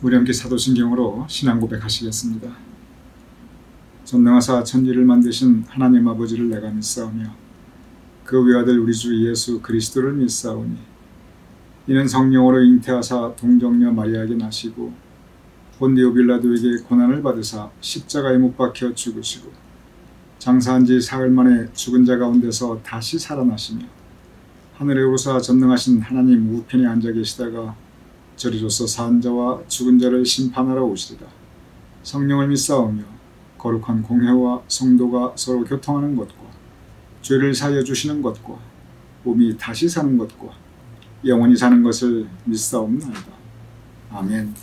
우리 함께 사도신경으로 신앙 고백하시겠습니다. 전능하사 천지를 만드신 하나님 아버지를 내가 믿사오며 그 외아들 우리 주 예수 그리스도를 믿사오니 이는 성령으로 잉태하사 동정녀 마리아에게 나시고 본디오 빌라도에게 고난을 받으사 십자가에 못 박혀 죽으시고 장사한 지 사흘 만에 죽은 자 가운데서 다시 살아나시며 하늘에 오르사 전능하신 하나님 우편에 앉아 계시다가 저리로서 산 자와 죽은 자를 심판하러 오시리라. 성령을 믿사오며 거룩한 공회와 성도가 서로 교통하는 것과 죄를 사하여 주시는 것과 몸이 다시 사는 것과 영원히 사는 것을 믿사옵나이다. 아멘.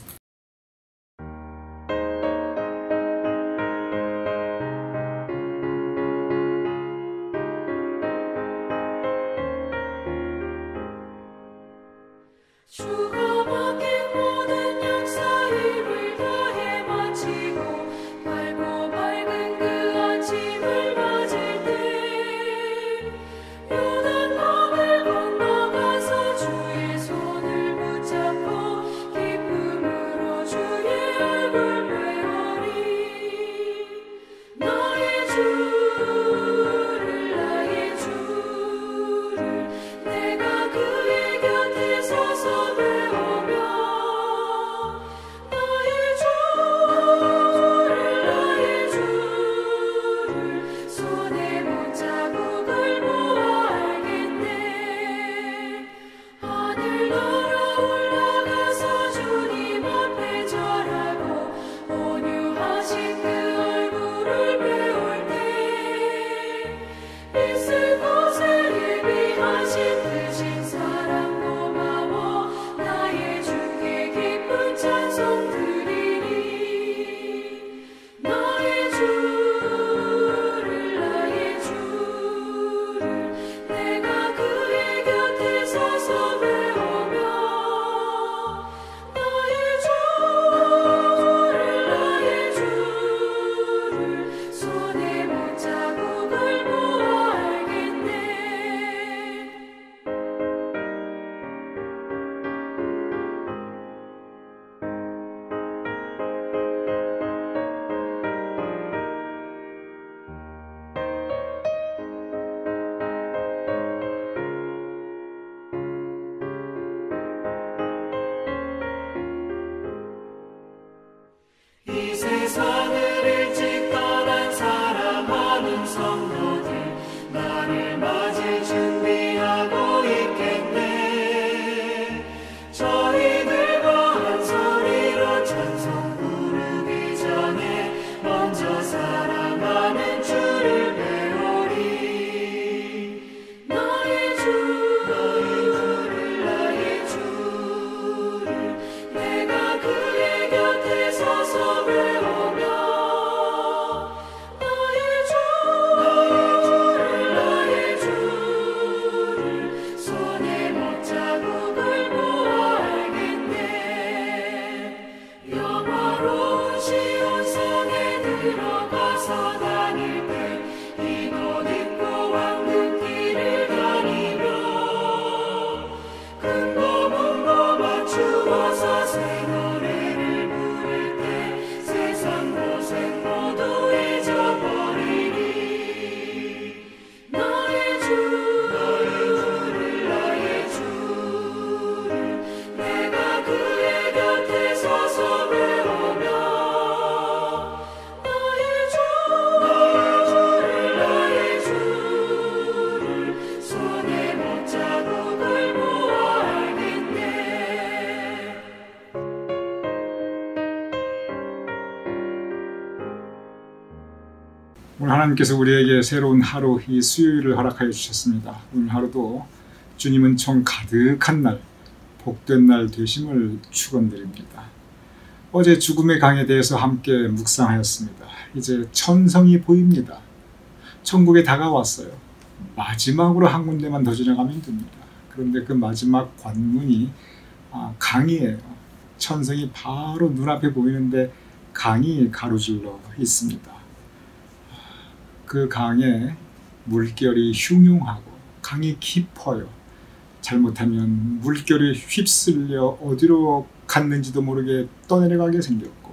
오늘 하나님께서 우리에게 새로운 하루, 이 수요일을 허락하여 주셨습니다. 오늘 하루도 주님은 총 가득한 날, 복된 날 되심을 축원드립니다. 어제 죽음의 강에 대해서 함께 묵상하였습니다. 이제 천성이 보입니다. 천국에 다가왔어요. 마지막으로 한 군데만 더 지나가면 됩니다. 그런데 그 마지막 관문이 강이에요. 천성이 바로 눈앞에 보이는데 강이 가로질러 있습니다. 그 강에 물결이 흉흉하고 강이 깊어요. 잘못하면 물결이 휩쓸려 어디로 갔는지도 모르게 떠내려가게 생겼고,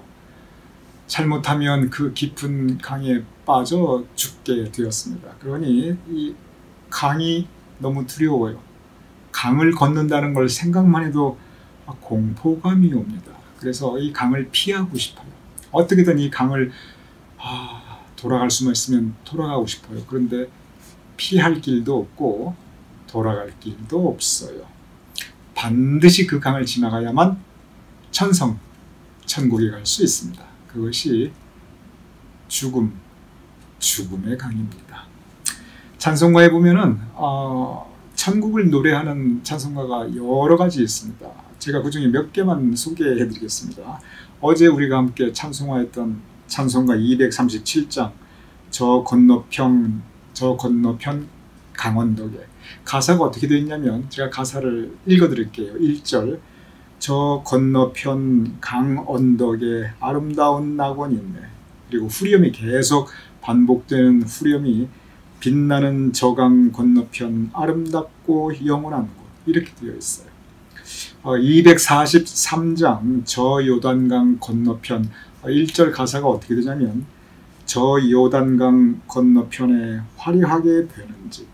잘못하면 그 깊은 강에 빠져 죽게 되었습니다. 그러니 이 강이 너무 두려워요. 강을 걷는다는 걸 생각만 해도 공포감이 옵니다. 그래서 이 강을 피하고 싶어요. 어떻게든 이 강을 돌아갈 수만 있으면 돌아가고 싶어요. 그런데 피할 길도 없고 돌아갈 길도 없어요. 반드시 그 강을 지나가야만 천국에 갈 수 있습니다. 그것이 죽음의 강입니다. 찬송가에 보면은 천국을 노래하는 찬송가가 여러 가지 있습니다. 제가 그 중에 몇 개만 소개해 드리겠습니다. 어제 우리가 함께 찬송하였던 찬송가 237장 저 건너편 강언덕에, 가사가 어떻게 되어 있냐면 제가 가사를 읽어 드릴게요. 1절 저 건너편 강언덕에 아름다운 낙원이 있네. 그리고 후렴이 계속 반복되는 후렴이 빛나는 저 강 건너편 아름답고 영원한 곳, 이렇게 되어 있어요. 243장 저 요단강 건너편, 1절 가사가 어떻게 되냐면 저 요단강 건너편에 화려하게 되는 집,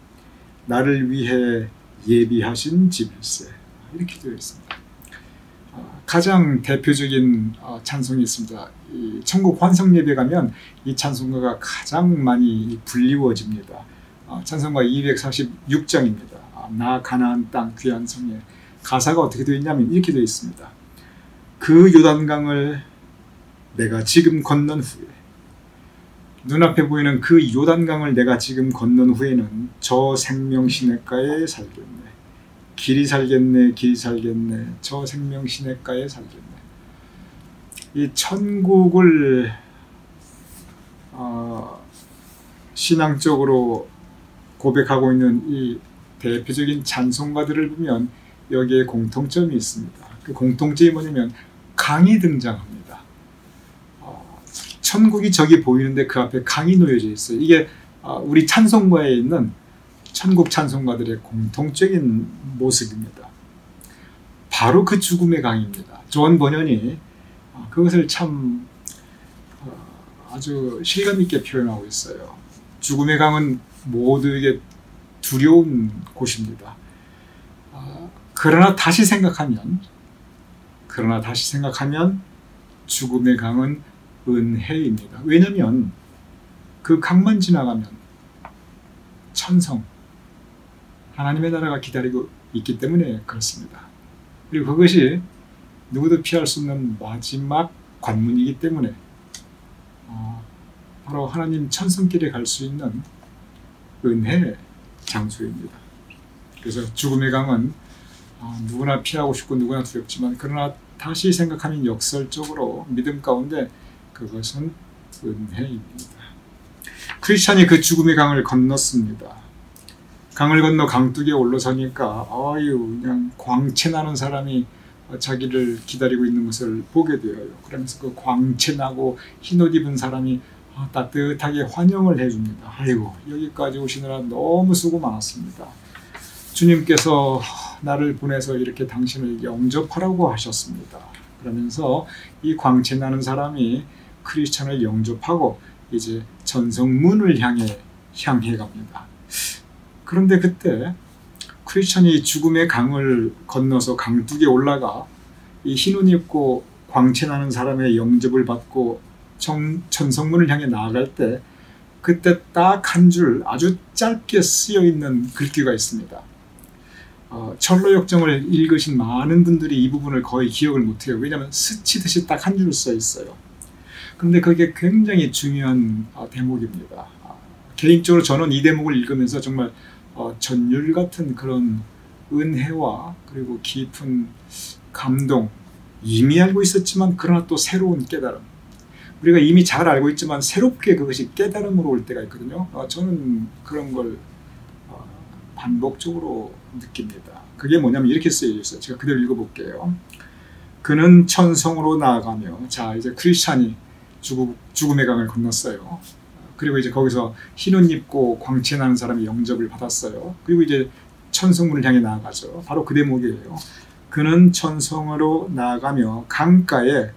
나를 위해 예비하신 집일세, 이렇게 되어 있습니다. 가장 대표적인 찬송이 있습니다. 이 천국 환성 예배 가면 이 찬송가가 가장 많이 불리워집니다. 찬송가 246장입니다. 나 가나안 땅 귀한 성에, 가사가 어떻게 되어 있냐면 이렇게 되어 있습니다. 그 요단강을 내가 지금 건넌 후에, 눈앞에 보이는 그 요단강을 내가 지금 건넌 후에는 저 생명시냇가에 살겠네. 길이 살겠네, 길이 살겠네, 저 생명시냇가에 살겠네. 이 천국을 신앙적으로 고백하고 있는 이 대표적인 찬송가들을 보면 여기에 공통점이 있습니다. 그 공통점이 뭐냐면 강이 등장합니다. 천국이 저기 보이는데 그 앞에 강이 놓여져 있어요. 이게 우리 찬송가에 있는 천국 찬송가들의 공통적인 모습입니다. 바로 그 죽음의 강입니다. 존 버년이 그것을 참 아주 실감 있게 표현하고 있어요. 죽음의 강은 모두에게 두려운 곳입니다. 그러나 다시 생각하면 죽음의 강은 은혜입니다. 왜냐하면 그 강만 지나가면 천성, 하나님의 나라가 기다리고 있기 때문에 그렇습니다. 그리고 그것이 누구도 피할 수 없는 마지막 관문이기 때문에 바로 하나님 천성길에 갈 수 있는 은혜 장소입니다. 그래서 죽음의 강은 누구나 피하고 싶고 누구나 두렵지만, 그러나 다시 생각하면 역설적으로 믿음 가운데 그것은 은혜입니다. 크리스찬이 그 죽음의 강을 건넜습니다. 강을 건너 강둑에 올라서니까 그냥 광채나는 사람이 자기를 기다리고 있는 것을 보게 되어요. 그러면서 그 광채나고 흰옷 입은 사람이 따뜻하게 환영을 해줍니다. 아이고, 여기까지 오시느라 너무 수고 많았습니다. 주님께서 나를 보내서 이렇게 당신을 영접하라고 하셨습니다. 그러면서 이 광채나는 사람이 크리스찬을 영접하고 이제 전성문을 향해 갑니다. 그런데 그때 크리스찬이 죽음의 강을 건너서 강둑에 올라가 이 흰옷 입고 광채나는 사람의 영접을 받고 전성문을 향해 나아갈 때, 그때 딱 한 줄 아주 짧게 쓰여 있는 글귀가 있습니다. 철로역정을 읽으신 많은 분들이 이 부분을 거의 기억을 못해요. 왜냐하면 스치듯이 딱 한 줄 써 있어요. 그런데 그게 굉장히 중요한 대목입니다. 개인적으로 저는 이 대목을 읽으면서 정말 전율 같은 그런 은혜와 그리고 깊은 감동, 이미 알고 있었지만 그러나 또 새로운 깨달음, 우리가 이미 잘 알고 있지만 새롭게 그것이 깨달음으로 올 때가 있거든요. 저는 그런 걸 반복적으로 느낍니다. 그게 뭐냐면 이렇게 쓰여 있어요. 제가 그대로 읽어볼게요. 그는 천성으로 나아가며, 자 이제 크리스찬이 죽음의 강을 건넜어요. 그리고 이제 거기서 흰옷 입고 광채나는 사람이 영접을 받았어요. 그리고 이제 천성문을 향해 나아가죠. 바로 그 대목이에요. 그는 천성으로 나아가며 강가에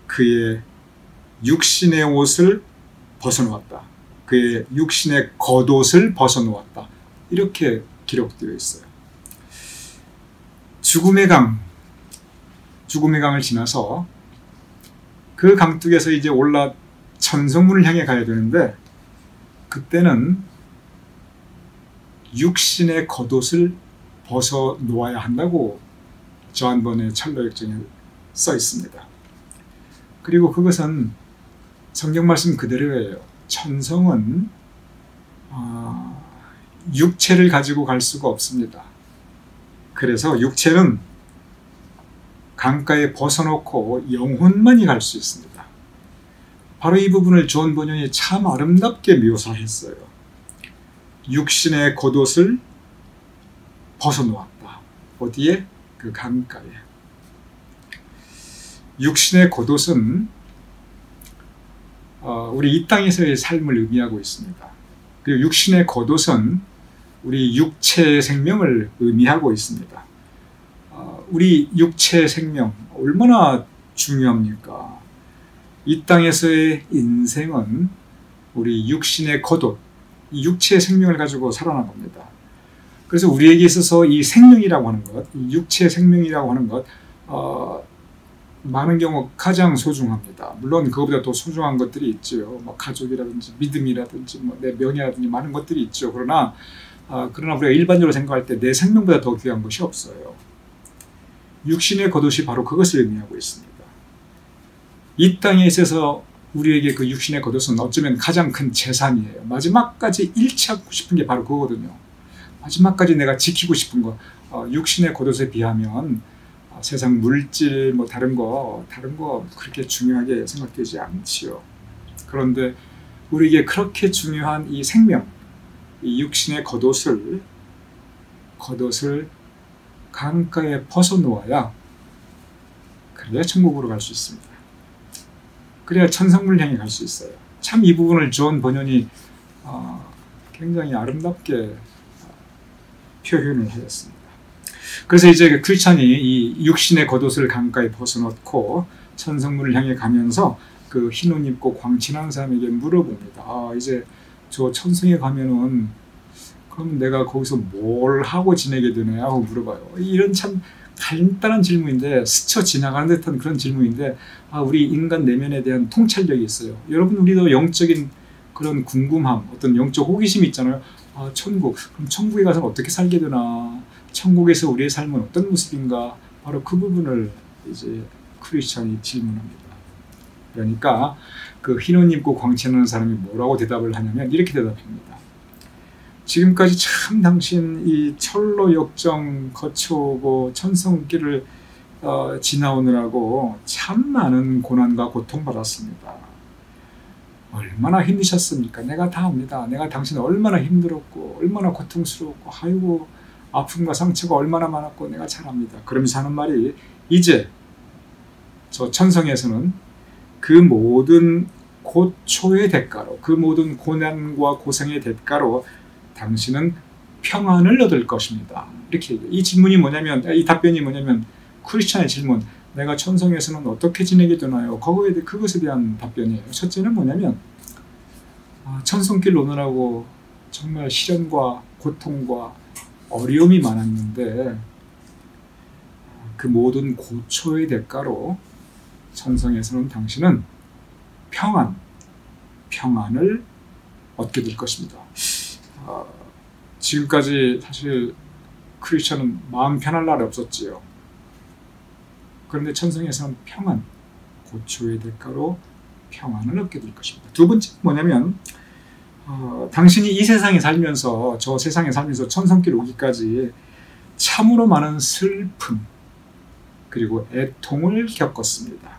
그의 육신의 옷을 벗어놓았다. 그의 육신의 겉옷을 벗어놓았다. 이렇게 기록되어 있어요. 죽음의 강을 지나서 그 강둑에서 이제 올라 천성문을 향해 가야 되는데, 그때는 육신의 겉옷을 벗어놓아야 한다고 저한번의 철로역정에 써 있습니다. 그리고 그것은 성경 말씀 그대로예요. 천성은 육체를 가지고 갈 수가 없습니다. 그래서 육체는 강가에 벗어놓고 영혼만이 갈 수 있습니다. 바로 이 부분을 존 번연이 참 아름답게 묘사했어요. 육신의 겉옷을 벗어놓았다. 어디에? 그 강가에. 육신의 겉옷은 우리 이 땅에서의 삶을 의미하고 있습니다. 그리고 육신의 겉옷은 우리 육체의 생명을 의미하고 있습니다. 우리 육체의 생명 얼마나 중요합니까? 이 땅에서의 인생은 우리 육신의 겉옷, 이 육체의 생명을 가지고 살아나갑니다. 그래서 우리에게 있어서 이 생명이라고 하는 것, 이 육체의 생명이라고 하는 것, 많은 경우 가장 소중합니다. 물론 그것보다 더 소중한 것들이 있죠. 뭐 가족이라든지 믿음이라든지 뭐 내 명예라든지 많은 것들이 있죠. 그러나 우리가 일반적으로 생각할 때 내 생명보다 더 귀한 것이 없어요. 육신의 겉옷이 바로 그것을 의미하고 있습니다. 이 땅에 있어서 우리에게 그 육신의 겉옷은 어쩌면 가장 큰 재산이에요. 마지막까지 잃지 않고 싶은 게 바로 그거거든요. 마지막까지 내가 지키고 싶은 거, 육신의 겉옷에 비하면 세상 물질 뭐 다른 거 그렇게 중요하게 생각되지 않지요. 그런데 우리에게 그렇게 중요한 이 생명, 이 육신의 겉옷을 강가에 벗어놓아야 그래야 천국으로 갈 수 있습니다. 그래야 천성문을 향해 갈 수 있어요. 참 이 부분을 존 번연이 굉장히 아름답게 표현을 하였습니다. 그래서 이제 크리스찬이 이 육신의 겉옷을 강가에 벗어놓고 천성문을 향해 가면서 그 흰 옷 입고 광친한 사람에게 물어봅니다. 이제 저 천성에 가면은 그럼 내가 거기서 뭘 하고 지내게 되나요? 하고 물어봐요. 이런 참 간단한 질문인데 스쳐 지나가는 듯한 그런 질문인데 우리 인간 내면에 대한 통찰력이 있어요. 여러분, 우리도 영적인 그런 궁금함, 어떤 영적 호기심이 있잖아요. 천국, 그럼 천국에 가서 어떻게 살게 되나? 천국에서 우리의 삶은 어떤 모습인가? 바로 그 부분을 이제 크리스찬이 질문합니다. 그러니까 그 흰 옷 입고 광채나는 사람이 뭐라고 대답을 하냐면 이렇게 대답합니다. 지금까지 참 당신 이 철로 역정 거쳐오고 천성길을 지나오느라고 참 많은 고난과 고통받았습니다. 얼마나 힘드셨습니까? 내가 다 압니다. 내가 당신 얼마나 힘들었고 얼마나 고통스러웠고 아이고 아픔과 상처가 얼마나 많았고 내가 잘 압니다. 그러면서 하는 말이, 이제 저 천성에서는 그 모든 고초의 대가로, 그 모든 고난과 고생의 대가로 당신은 평안을 얻을 것입니다. 이렇게 얘기해요. 이 질문이 뭐냐면, 이 답변이 뭐냐면, 크리스찬의 질문, 내가 천성에서는 어떻게 지내게 되나요? 그것에 대한 답변이에요. 첫째는 뭐냐면, 천성길 오느라고 정말 시련과 고통과 어려움이 많았는데 그 모든 고초의 대가로 천성에서는 당신은 평안을 얻게 될 것입니다. 지금까지 사실 크리스천은 마음 편할 날이 없었지요. 그런데 천성에서는 고초의 대가로 평안을 얻게 될 것입니다. 두 번째 뭐냐면 당신이 이 세상에 살면서, 저 세상에 살면서 천성길 오기까지 참으로 많은 슬픔 그리고 애통을 겪었습니다.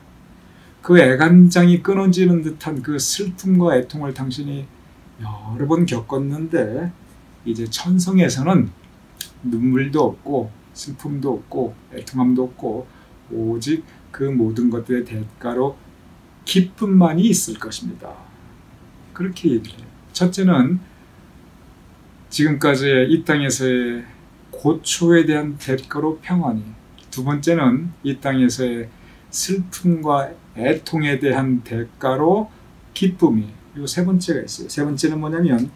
그 애간장이 끊어지는 듯한 그 슬픔과 애통을 당신이 여러 번 겪었는데 이제 천성에서는 눈물도 없고 슬픔도 없고 애통함도 없고 오직 그 모든 것들의 대가로 기쁨만이 있을 것입니다. 그렇게 얘기를 해요. 첫째는 지금까지 이 땅에서의 고초에 대한 대가로 평안이, 두 번째는 이 땅에서의 슬픔과 애통에 대한 대가로 기쁨이, 그리고 세 번째가 있어요. 세 번째는 뭐냐면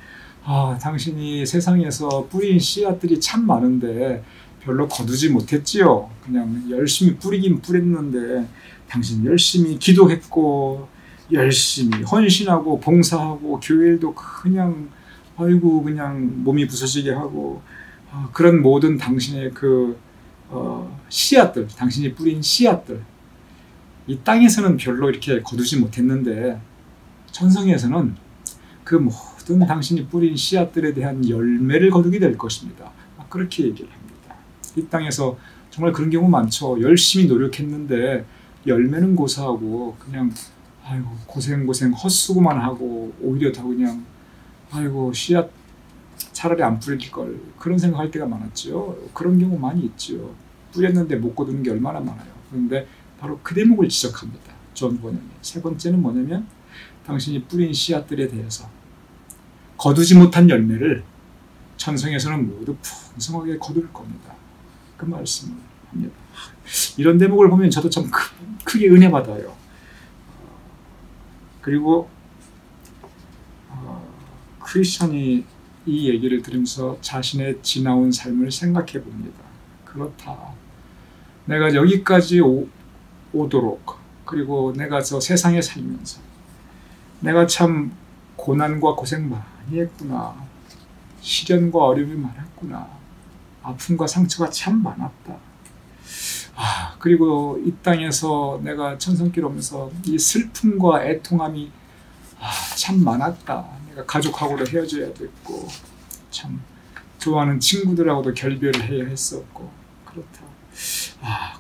당신이 세상에서 뿌린 씨앗들이 참 많은데 별로 거두지 못했지요. 그냥 열심히 뿌리긴 뿌렸는데 당신 열심히 기도했고 열심히 헌신하고 봉사하고 교회일도 그냥 그냥 몸이 부서지게 하고 그런 모든 당신의 그 씨앗들, 당신이 뿌린 씨앗들, 이 땅에서는 별로 이렇게 거두지 못했는데 천성에서는 그 모든 당신이 뿌린 씨앗들에 대한 열매를 거두게 될 것입니다. 그렇게 얘기를 합니다. 이 땅에서 정말 그런 경우 많죠. 열심히 노력했는데 열매는 고사하고 그냥 고생 헛수고만 하고 오히려 다 그냥 씨앗 차라리 안 뿌릴 걸, 그런 생각할 때가 많았죠. 그런 경우 많이 있죠. 뿌렸는데 못 거두는 게 얼마나 많아요. 그런데 바로 그 대목을 지적합니다. 존 번연이. 세 번째는 뭐냐면 당신이 뿌린 씨앗들에 대해서 거두지 못한 열매를 천성에서는 모두 풍성하게 거둘 겁니다. 그 말씀을 합니다. 이런 대목을 보면 저도 참 크게 은혜 받아요. 그리고 크리스천이 이 얘기를 들으면서 자신의 지나온 삶을 생각해 봅니다. 그렇다. 내가 여기까지 오도록, 그리고 내가 저 세상에 살면서 내가 참 고난과 고생 많이 했구나. 시련과 어려움이 많았구나. 아픔과 상처가 참 많았다. 그리고 이 땅에서 내가 천성길 오면서 이 슬픔과 애통함이 참 많았다. 내가 가족하고도 헤어져야 됐고, 참 좋아하는 친구들하고도 결별을 해야 했었고, 그렇다.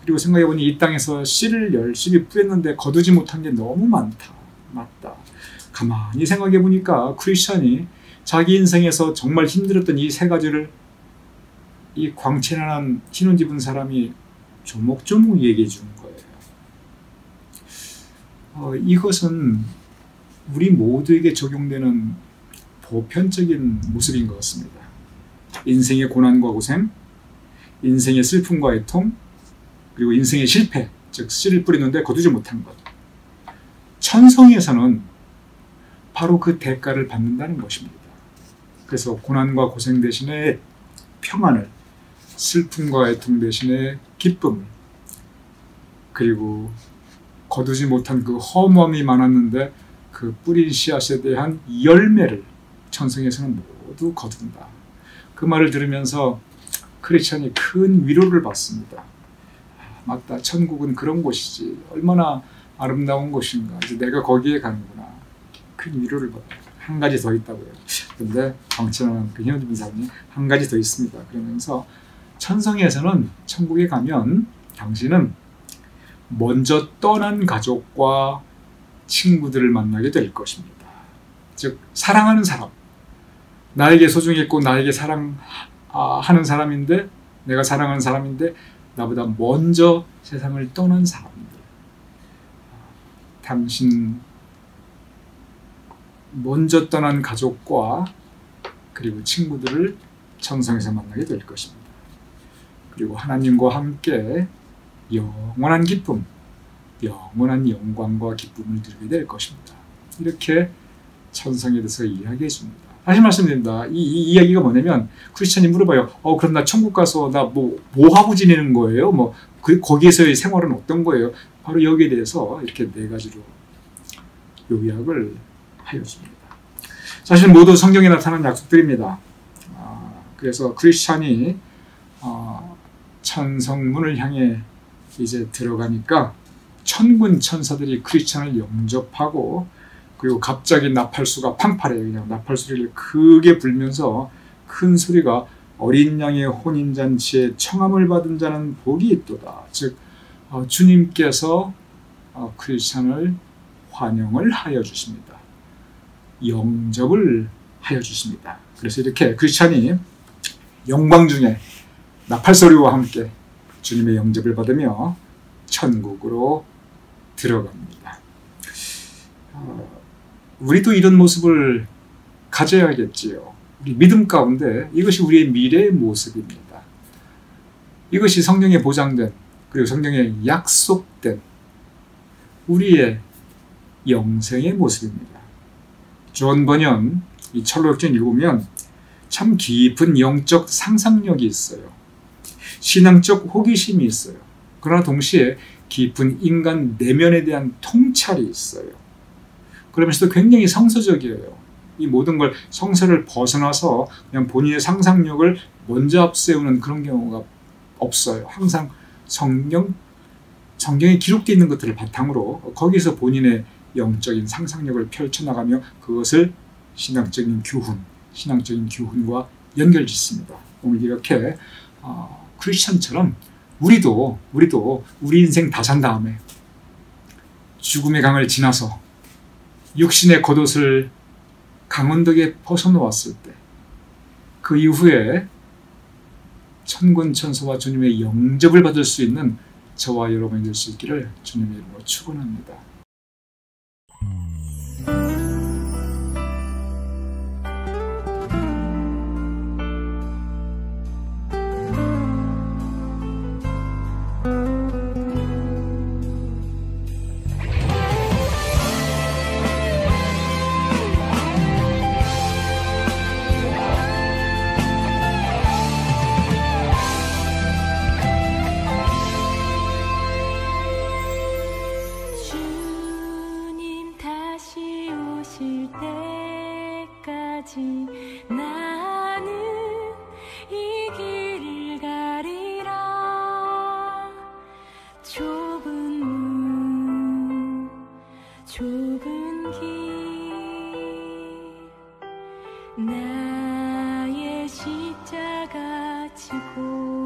그리고 생각해보니 이 땅에서 씨를 열심히 뿌렸는데 거두지 못한 게 너무 많다. 맞다. 가만히 생각해보니까 크리스천이 자기 인생에서 정말 힘들었던 이 세 가지를 이 광채나는 흰옷 입은 사람이 조목조목 얘기해 주는 거예요. 이것은 우리 모두에게 적용되는 보편적인 모습인 것 같습니다. 인생의 고난과 고생, 인생의 슬픔과 애통, 그리고 인생의 실패, 즉 씨를 뿌리는데 거두지 못한 것. 천성에서는 바로 그 대가를 받는다는 것입니다. 그래서 고난과 고생 대신에 평안을, 슬픔과 애통 대신에 기쁨을, 그리고 거두지 못한 그 허무함이 많았는데 그 뿌린 씨앗에 대한 열매를 천성에서는 모두 거둔다. 그 말을 들으면서 크리스천이 큰 위로를 받습니다. 맞다. 천국은 그런 곳이지. 얼마나 아름다운 곳인가. 이제 내가 거기에 가는구나. 큰 위로를 받아요. 한 가지 더 있다고요. 그런데 광채나는 그 흰옷 사람이 한 가지 더 있습니다. 그러면서 천성에서는, 천국에 가면 당신은 먼저 떠난 가족과 친구들을 만나게 될 것입니다. 즉 사랑하는 사람, 나에게 소중했고 나에게 사랑하는 사람인데, 내가 사랑하는 사람인데 나보다 먼저 세상을 떠난 사람들, 당신 먼저 떠난 가족과 그리고 친구들을 천성에서 만나게 될 것입니다. 그리고 하나님과 함께 영원한 기쁨, 영원한 영광과 기쁨을 누리게 될 것입니다. 이렇게 천성에 대해서 이야기해 줍니다. 다시 말씀드립니다. 이 이야기가 뭐냐면, 크리스천이 물어봐요. 그럼 나 천국 가서 나 뭐 하고 지내는 거예요? 거기에서의 생활은 어떤 거예요? 바로 여기에 대해서 이렇게 네 가지로 요약을 하여 줍니다. 사실 모두 성경에 나타난 약속들입니다. 그래서 크리스천이 천성문을 향해 이제 들어가니까 천군 천사들이 크리스천을 영접하고, 그리고 갑자기 나팔수가 팡파래요. 그냥 나팔소리를 크게 불면서 큰 소리가 어린 양의 혼인잔치에 청함을 받은 자는 복이 있도다. 즉 주님께서 크리스천을 환영을 하여 주십니다. 영접을 하여 주십니다. 그래서 이렇게 크리스천이 영광 중에 나팔소리와 함께 주님의 영접을 받으며 천국으로 들어갑니다. 우리도 이런 모습을 가져야겠지요. 우리 믿음 가운데 이것이 우리의 미래의 모습입니다. 이것이 성경에 보장된, 그리고 성경에 약속된 우리의 영생의 모습입니다. 존 버년 이 철로역전 읽으면 참 깊은 영적 상상력이 있어요. 신앙적 호기심이 있어요. 그러나 동시에 깊은 인간 내면에 대한 통찰이 있어요. 그러면서도 굉장히 성서적이에요. 이 모든 걸 성서를 벗어나서 그냥 본인의 상상력을 먼저 앞세우는 그런 경우가 없어요. 항상 성경에 기록되어 있는 것들을 바탕으로 거기서 본인의 영적인 상상력을 펼쳐나가며 그것을 신앙적인 교훈과 연결짓습니다. 오늘 이렇게 크리스천처럼 우리도 우리 인생 다 산 다음에 죽음의 강을 지나서 육신의 겉옷을 강원덕에 벗어놓았을 때 그 이후에 천군 천사와 주님의 영접을 받을 수 있는 저와 여러분이 될 수 있기를 주님의 이름으로 축원합니다. 나는 이 길을 가리라. 좁은 문, 좁은 길, 나의 십자가 지고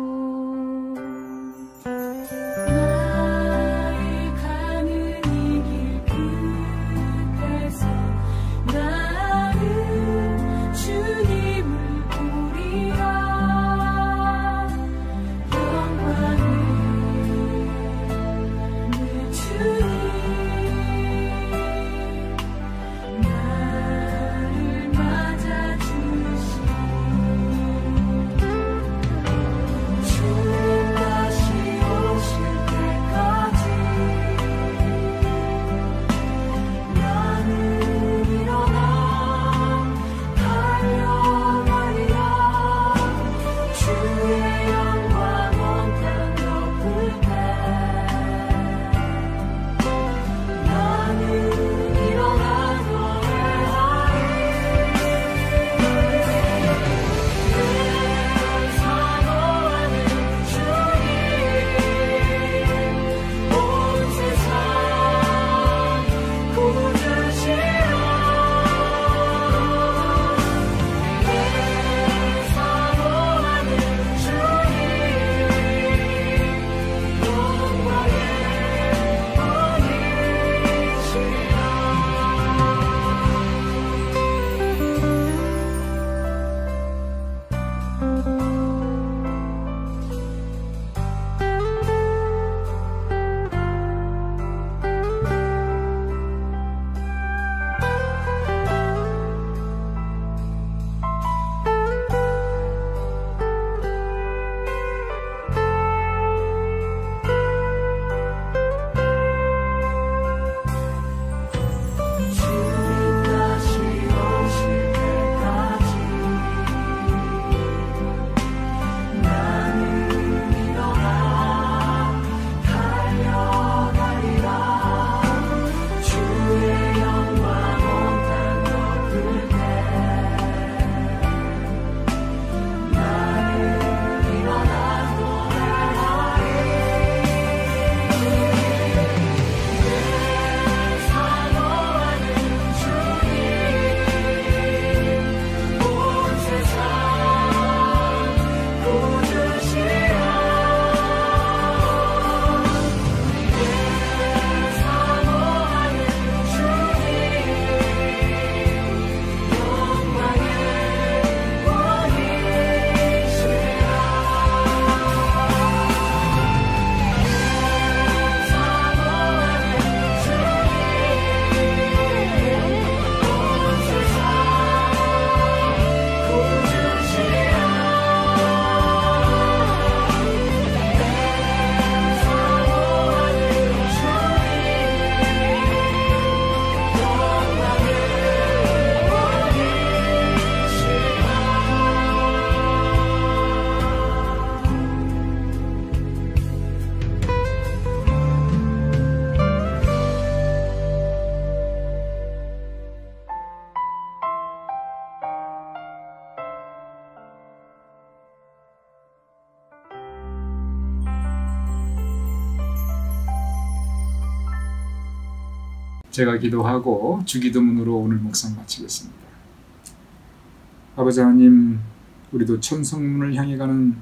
제가 기도하고 주기도문으로 오늘 묵상 마치겠습니다. 아버지 하나님, 우리도 천성문을 향해 가는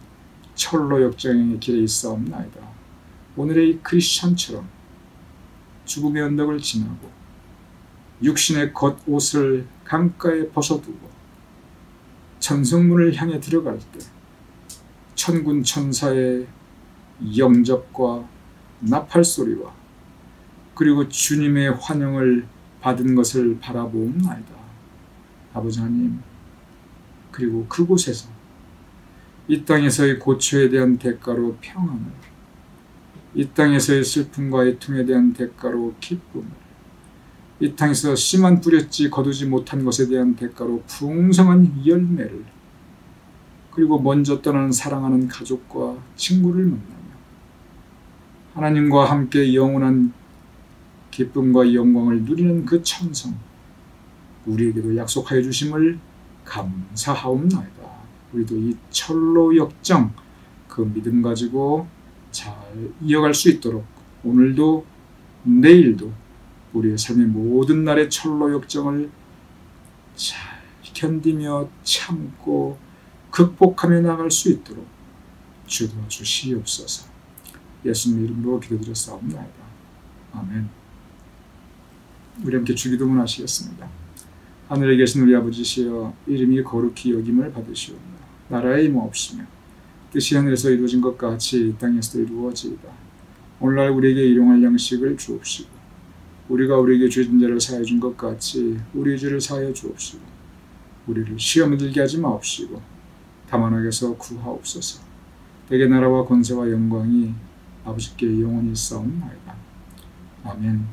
철로 역정의 길에 있사옵나이다. 오늘의 이 크리스천처럼 죽음의 언덕을 지나고 육신의 겉옷을 강가에 벗어두고 천성문을 향해 들어갈 때 천군 천사의 영접과 나팔소리와 그리고 주님의 환영을 받은 것을 바라보옵나이다. 아버지 하나님, 그리고 그곳에서 이 땅에서의 고초에 대한 대가로 평안을, 이 땅에서의 슬픔과 애통에 대한 대가로 기쁨을, 이 땅에서 씨만 뿌렸지 거두지 못한 것에 대한 대가로 풍성한 열매를, 그리고 먼저 떠나는 사랑하는 가족과 친구를 만나며 하나님과 함께 영원한 기쁨과 영광을 누리는 그 천성, 우리에게도 약속하여 주심을 감사하옵나이다. 우리도 이 철로 역정, 그 믿음 가지고 잘 이어갈 수 있도록 오늘도 내일도 우리의 삶의 모든 날의 철로 역정을 잘 견디며 참고 극복하며 나갈 수 있도록 주 도와주시옵소서. 예수님 이름으로 기도드렸사옵나이다. 아멘. 우리 함께 주기도문 하시겠습니다. 하늘에 계신 우리 아버지시여, 이름이 거룩히 여김을 받으시오며 나라의 임하옵시며 뜻이 하늘에서 이루어진 것 같이 이 땅에서도 이루어지이다. 오늘날 우리에게 일용할 양식을 주옵시고 우리가 우리에게 죄진 자를 사하여 준 것 같이 우리의 죄를 사하여 주옵시고 우리를 시험에 들게 하지 마옵시고 다만 악에서 구하옵소서. 대개 나라와 권세와 영광이 아버지께 영원히 있사옵나이다. 아멘.